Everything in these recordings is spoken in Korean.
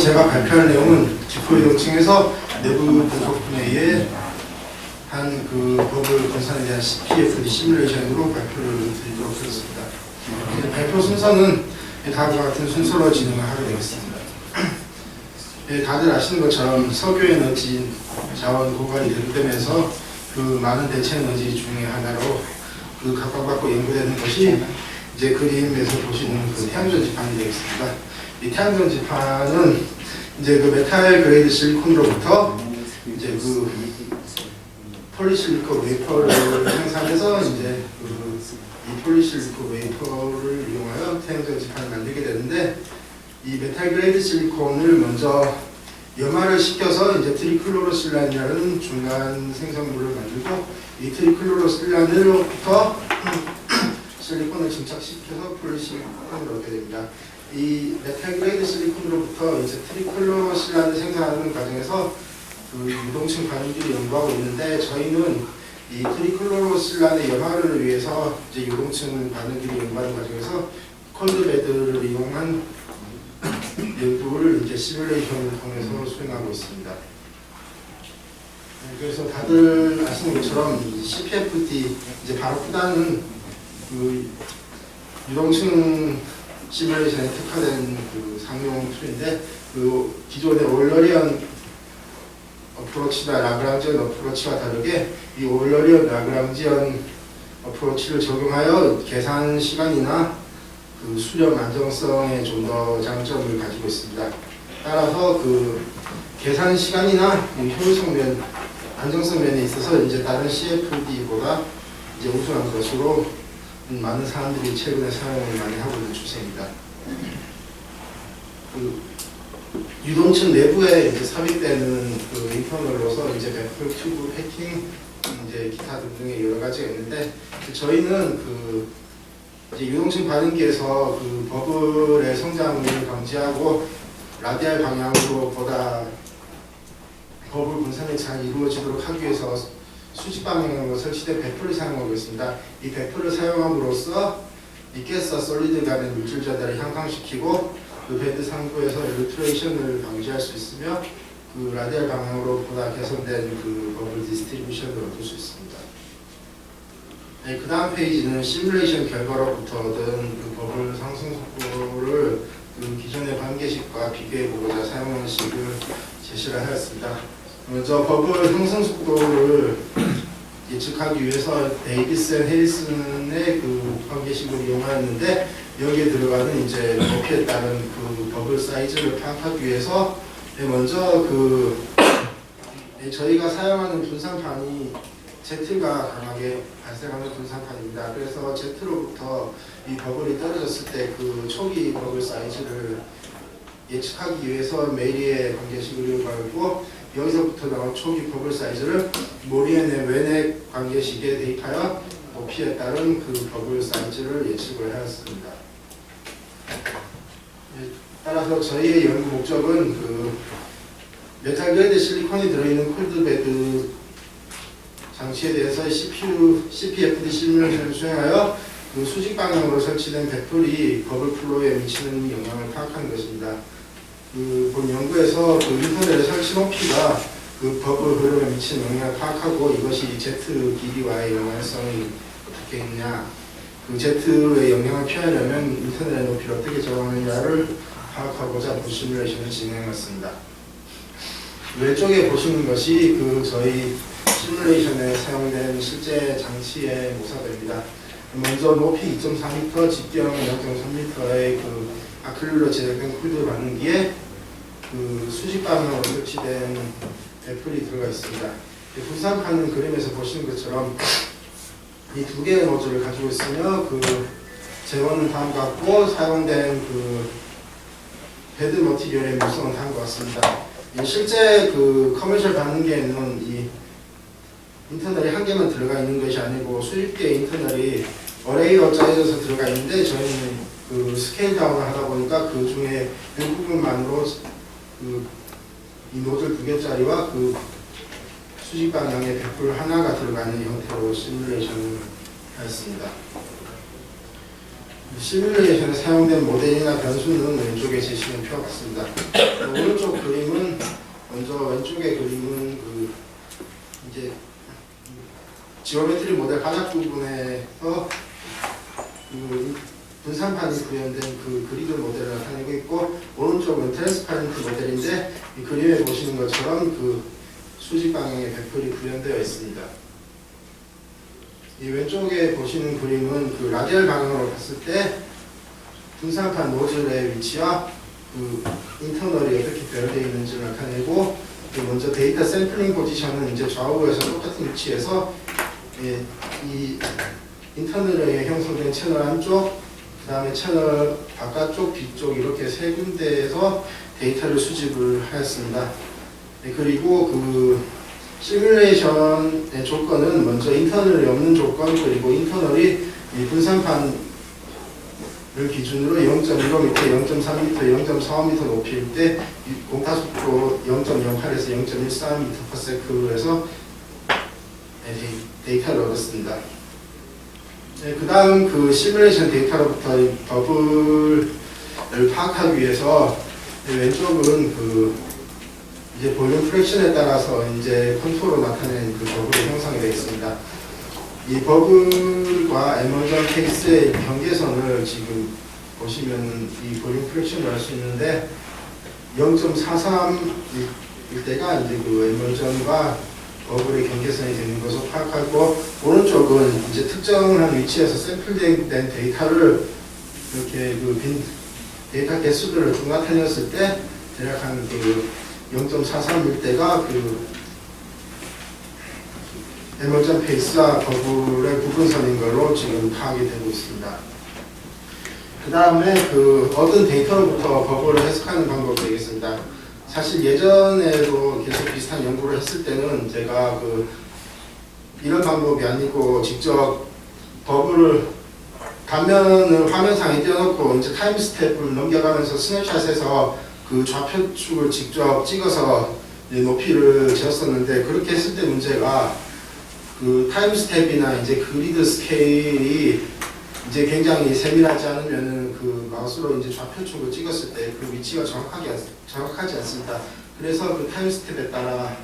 제가 발표할 내용은 기포이동층에서 내부 분석 분야에 한 그 버블 분산에 대한 CPFD 시뮬레이션으로 발표를 드리도록 하겠습니다. 발표 순서는 다음과 같은 순서로 진행을 하게 되겠습니다. 다들 아시는 것처럼 석유 에너지 자원 고갈이 되면서 그 많은 대체 에너지 중에 하나로 그 각광받고 연구되는 것이 이제 그림에서 보시는 그 태양전 지판이 되겠습니다. 이 태양전 지판은 이제 그 메탈 그레이드 실리콘으로부터 이제 그 폴리실리콘 웨이퍼를 생산해서 이제 이 폴리실리콘 웨이퍼를 이용하여 태양전 지판을 만들게 되는데, 이 메탈 그레이드 실리콘을 먼저 염화를 시켜서 이제 트리클로로실란이라는 중간 생성물을 만들고, 이 트리클로로실란으로부터 실리콘을 증착시켜서 폴리실리콘을 얻게 됩니다. 이 메탈 그레이드 실리콘으로부터 이제 트리클로로실란을 생산하는 과정에서 그 유동층 반응기를 연구하고 있는데, 저희는 이 트리클로로실란의 염화를 위해서 이제 유동층 반응기를 연구하는 과정에서 콜드베드를 이용한 연구를 이제 시뮬레이션을 통해서 수행하고 있습니다. 그래서 다들 아시는 것처럼 CPFD 이제 바로 푸다는 그 유동층 시뮬레이션에 특화된 그 상용 툴인데, 그 기존의 올러리언 어프로치나 라그랑지언 어프로치와 다르게 이 올러리언 라그랑지언 어프로치를 적용하여 계산 시간이나 그 수렴 안정성에 좀 더 장점을 가지고 있습니다. 따라서 그 계산 시간이나 효율성 면, 안정성 면에 있어서 이제 다른 CFD보다 이제 우수한 것으로 많은 사람들이 최근에 사용을 많이 하고 있는 추세입니다. 그 유동층 내부에 이제 삽입되는 그 인터널로서 이제 베프, 튜브, 패킹, 이제 기타 등등의 여러 가지가 있는데, 저희는 그 이제 유동층 반응기에서 그 버블의 성장을 방지하고 라디알 방향으로 보다 버블 분산이 잘 이루어지도록 하기 위해서 수직 방향으로 설치된 베프를 사용하고 있습니다. 이 베프를 사용함으로써 이 가스와 솔리드 간의 물질 전달을 향상시키고 그 베드 상부에서 일루트레이션을 방지할 수 있으며 그 라디알 방향으로 보다 개선된 그 버블 디스트리뷰션을 얻을 수 있습니다. 네, 그 다음 페이지는 시뮬레이션 결과로부터 얻은 그 버블 상승 속도를 그 기존의 관계식과 비교해보고자 사용하는 식을 제시를 하였습니다. 먼저 버블 상승 속도를 예측하기 위해서 데이비슨, 해리슨의 그 관계식을 이용하였는데, 여기에 들어가는 이제 높이에 따른 그 버블 사이즈를 파악하기 위해서 먼저 그 저희가 사용하는 분산판이 Z가 강하게 발생하는 분산판입니다. 그래서 Z로부터 이 버블이 떨어졌을 때 그 초기 버블 사이즈를 예측하기 위해서 메리의 관계식을 이용하고, 여기서부터 나온 초기 버블 사이즈를 모리엔의 웬의 관계식에 대입하여 높이에 따른 그 버블 사이즈를 예측을 하였습니다. 따라서 저희의 연구 목적은 그 메탈 그레이드 실리콘이 들어있는 콜드베드 장치에 대해서 CPFD 시뮬레이션을 수행하여 그 수직 방향으로 설치된 베풀이 버블 플로우에 미치는 영향을 파악하는 것입니다. 그 본 연구에서 그 인터넷의 설치 높이가 그 버블 흐름에 미치는 영향을 파악하고, 이것이 Z 길이와의 연관성이 어떻게 있냐, 그 Z의 영향을 피하려면 인터넷의 높이를 어떻게 정하느냐를 파악하고자 그 시뮬레이션을 진행했습니다. 왼쪽에 보시는 것이 그 저희 시뮬레이션에 사용된 실제 장치의 모사들입니다. 먼저 높이 2.4m, 직경 0.3m의 그 아크릴로 제작된 쿨드 반응기에 그 수직 방향으로 설치된 베풀이 들어가 있습니다. 분산판은 그림에서 보시는 것처럼 이 두 개의 노즐을 가지고 있으며 그 재원은 다음과 같고 사용된 그 베드 머티리얼의 물성은 다음과 같습니다. 실제 그 커머셜 반응기에는 이 인터널이 한 개만 들어가 있는 것이 아니고 수십 개의 인터널이 어레이로 짜여져서 들어가 있는데, 저희는 그 스케일 다운을 하다 보니까 그 중에 일부분만으로 그 이 노즐 2개짜리와 그 수직 방향의 베풀 하나가 들어가는 형태로 시뮬레이션을 하였습니다. 시뮬레이션에 사용된 모델이나 변수는 왼쪽에 제시된 표와 같습니다. 오른쪽 지오메트리 모델 바닥 부분에서 그 분산판이 구현된 그 그리드 모델을 나타내고 있고, 오른쪽은 트랜스파렌트 모델인데 이 그림에 보시는 것처럼 그 수직 방향의 베풀이 구현되어 있습니다. 이 왼쪽에 보시는 그림은 그 라디얼 방향으로 봤을 때 분산판 노즐의 위치와 그 인터널이 어떻게 배열되어 있는지를 나타내고, 먼저 데이터 샘플링 포지션은 이제 좌우에서 똑같은 위치에서 이 인터널에 형성된 채널 안쪽, 그 다음에 채널 바깥쪽, 뒤쪽 이렇게 세 군데에서 데이터를 수집을 하였습니다. 그리고 그 시뮬레이션의 조건은 먼저 인터널이 없는 조건, 그리고 인터널이 이 분산판을 기준으로 0.15m, 0.3m, 0.45m 높이일 때 공타속도 0.08에서 0.14m/s에서 데이터를 얻었습니다. 그 다음 그 시뮬레이션 데이터로부터 이 버블을 파악하기 위해서 왼쪽은 그 이제 볼륨 프랙션에 따라서 이제 컨투어로 나타낸 그 버블이 형성이 되어 있습니다. 이 버블과 에머전 케이스의 경계선을 지금 보시면 이 볼륨 프랙션을 알 수 있는데 0.43일 때가 이제 그 에머전과 버블의 경계선이 되는 것을 파악하고, 오른쪽은 이제 특정한 위치에서 샘플된 데이터를 이렇게 그 빈 데이터 개수들을 쭉 나타냈을 때 대략 한 그 0.43일 때가 그 에머전 페이스와 버블의 구분선인 걸로 지금 파악이 되고 있습니다. 그 다음에 그 얻은 데이터로부터 버블을 해석하는 방법이 되겠습니다. 사실 예전에도 계속 비슷한 연구를 했을 때는 제가 그 이런 방법이 아니고 직접 버블을 단면을 화면상에 띄워놓고 이제 타임 스텝을 넘겨가면서 스냅샷에서 그 좌표축을 직접 찍어서 높이를 재었었는데, 그렇게 했을 때 문제가 그 타임 스텝이나 이제 그리드 스케일이 이제 굉장히 세밀하지 않으면은 그 마우스로 이제 좌표축을 찍었을 때 그 위치가 정확하지 않습니다. 그래서 그 타임 스텝이나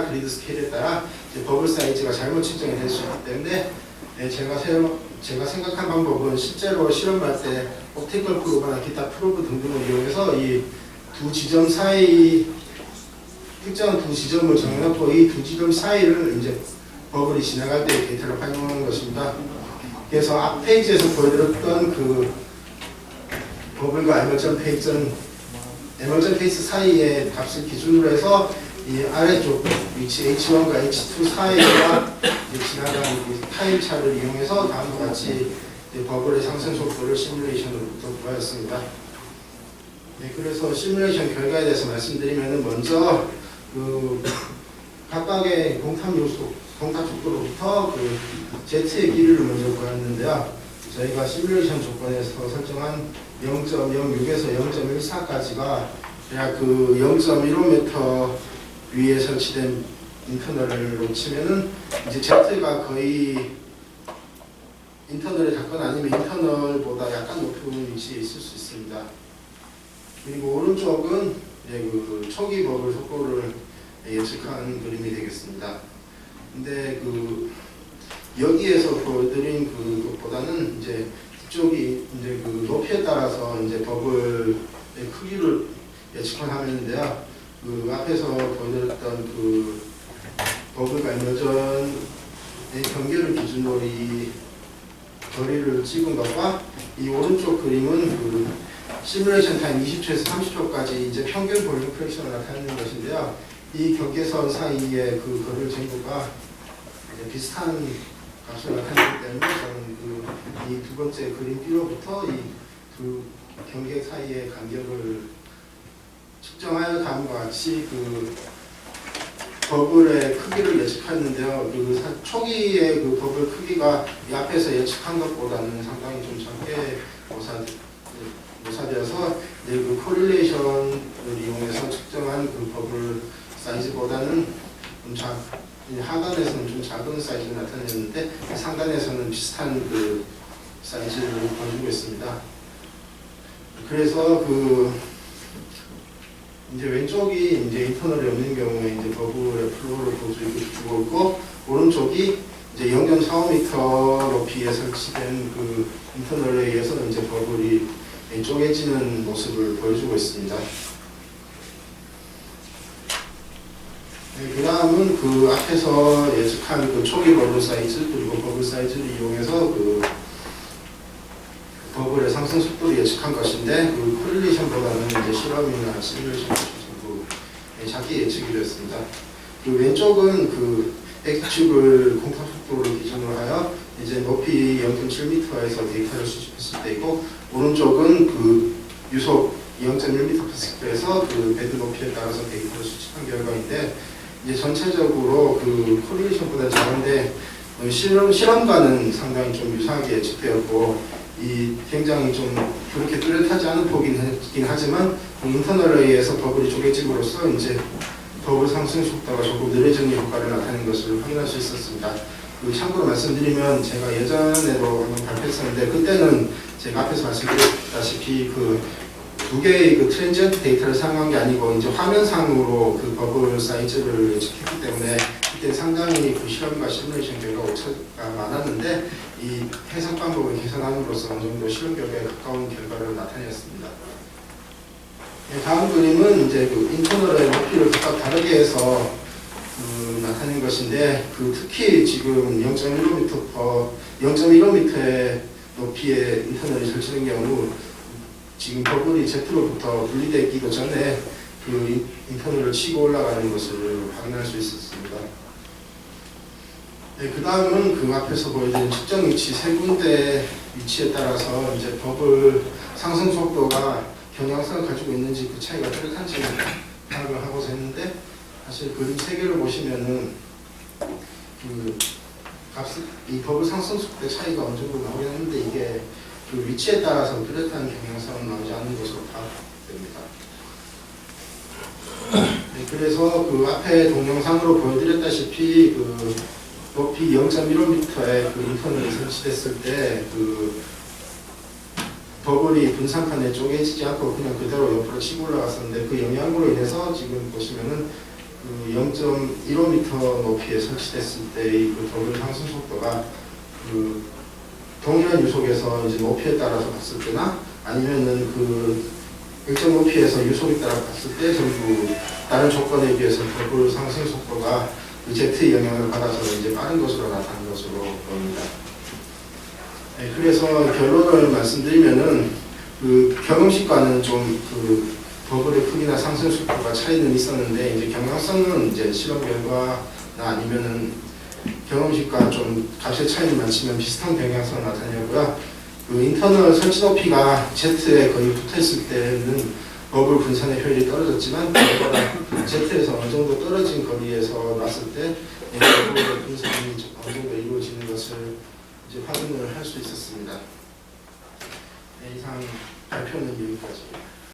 그리드 스케일에 따라 이제 버블 사이즈가 잘못 측정이 될 수 있기 때문에 제가 생각한 방법은 실제로 실험할 때 옵티컬 프로브나 기타 프로브 등등을 이용해서 이 두 지점 사이 특정한 두 지점을 정해놓고 이 두 지점 사이를 이제 버블이 지나갈 때 데이터를 활용하는 것입니다. 그래서 앞 페이지에서 보여드렸던 그 버블과 에머전 페이스 사이의 값을 기준으로 해서 이 아래쪽 위치 H1과 H2 사이가 지나가는 그 타임 차를 이용해서 다음과 같이 버블의 상승 속도를 시뮬레이션으로부터 구하였습니다. 네, 그래서 시뮬레이션 결과에 대해서 말씀드리면, 먼저 그 각각의 공탑 속도로부터 그 Z의 길이를 먼저 구했는데요. 저희가 시뮬레이션 조건에서 설정한 0.06에서 0.14까지가 대략 그 0.15m 위에 설치된 인터널로 치면은 이제 Z가 거의 인터널에 닿거나 아니면 인터널보다 약간 높은 위치에 있을 수 있습니다. 그리고 오른쪽은 이제 그 초기 버블 속도를 예측한 그림이 되겠습니다. 근데 그 여기에서 보여드린 그것보다는 이제 뒤쪽이 이제 그 높이에 따라서 이제 버블의 크기를 예측한 화면인데요. 그 앞에서 보여드렸던 그 버블과 에머전의 경계를 기준으로 이 거리를 찍은 것과 이 오른쪽 그림은 그 시뮬레이션 타임 20초에서 30초까지 이제 평균 볼륨 프랙션을 나타내는 것인데요. 이 경계선 사이의 그 거리를 재고가 비슷한 값을 나타내기 때문에 저는 이 두 번째 그림 B로부터 이 두 경계 사이의 간격을 측정하여 다음과 같이 그 버블의 크기를 예측했는데요. 그 초기의 그 버블 크기가 이 앞에서 예측한 것보다는 상당히 좀 작게 모사되어서 이제 그 코릴레이션을 이용해서 측정한 그 버블 사이즈보다는 하단에서는 좀 작은 사이즈를 나타냈는데 상단에서는 비슷한 그 사이즈를 보여주고 있습니다. 그래서 그 이제 왼쪽이 이제 인터널이 없는 경우에 이제 버블의 플로우를 보여주고 있고, 오른쪽이 이제 0.45m 높이에 설치된 그 인터널에 의해서 이제 버블이 쪼개지는 모습을 보여주고 있습니다. 그 다음은 그 앞에서 예측한 그 초기 버블 사이즈 그리고 버블 사이즈를 이용해서 그 버블의 상승 속도를 예측한 것인데 그 코릴레이션보다는 이제 실험이나 시뮬레이션 전부 작게 예측이 되었습니다. 그 왼쪽은 그 X축을 공탑 속도를 기준으로 하여 이제 높이 0.7m에서 데이터를 수집했을 때이고 오른쪽은 그 유속 0.1m/s에서 그 베드 높이에 따라서 데이터를 수집한 결과인데 이제 전체적으로 그 코릴레이션보다 작은데 실험과는 상당히 좀 유사하게 예측되었고 이 굉장히 좀 그렇게 뚜렷하지 않은 폭이긴 하지만 인터널에 의해서 버블이 쪼개짐으로써 이제 버블 상승 속도가 조금 느려지는 효과를 나타내는 것을 확인할 수 있었습니다. 그 참고로 말씀드리면 제가 예전에도 한번 발표했었는데 그때는 제가 앞에서 말씀드렸다시피 그 두 개의 그 트랜지언트 데이터를 사용한 게 아니고 이제 화면상으로 그 버블 사이즈를 예측했기 때문에 그때 상당히 그 실험과 시뮬레이션 결과 오차가 많았는데 이 해석 방법을 개선함으로써 어느 정도 실험 결과에 가까운 결과를 나타냈습니다. 다음 그림은 이제 그 인터널의 높이를 각각 다르게 해서 나타낸 것인데 그 특히 지금 0.15m의 높이의 인터널이 설치된 경우 지금 버블이 Z로부터 분리되기도 전에 그 인터널을 치고 올라가는 것을 확인할 수 있었습니다. 그 다음은 그 앞에서 보여드린 측정 위치 세 군데 위치에 따라서 이제 버블 상승 속도가 경향성을 가지고 있는지 그 차이가 뚜렷한지 파악을 하고자 했는데 사실 그림 세 개를 보시면은 이 버블 상승 속도의 차이가 어느 정도 나오긴 했는데 이게 그 위치에 따라서 뚜렷한 경향성은 나오지 않는 것으로 파악됩니다. 그래서 그 앞에 동영상으로 보여드렸다시피 그 높이 0.15m의 그 인터널이 설치됐을 때 그 버블이 분산판에 쪼개지지 않고 그냥 그대로 옆으로 치고 올라갔었는데 그 영향으로 인해서 지금 보시면은 그 0.15m 높이에 설치됐을 때의 그 버블 상승 속도가 그 동일한 유속에서 이제 높이에 따라서 봤을 때나 아니면은 그 일정 높이에서 유속에 따라 봤을 때 전부 다른 조건에 비해서 버블 상승 속도가 그 Z의 영향을 받아서 이제 빠른 것으로 나타난 것으로 보입니다. 그래서 결론을 말씀드리면은 그 경험식과는 좀 그 버블의 크기나 상승 속도가 차이는 있었는데 이제 경향성은 이제 실험 결과나 아니면은 경험식과 좀 값의 차이는 많지만 비슷한 경향성을 나타내고요. 그 인터널 설치 높이가 Z에 거의 붙어있을 때는 버블 분산의 효율이 떨어졌지만 그보다 Z에서 어느 정도 떨어진 거리에서 놨을 때 버블의 분산이 어느 정도 이루어지는 것을 이제 확인을 할 수 있었습니다. 이상 발표는 여기까지.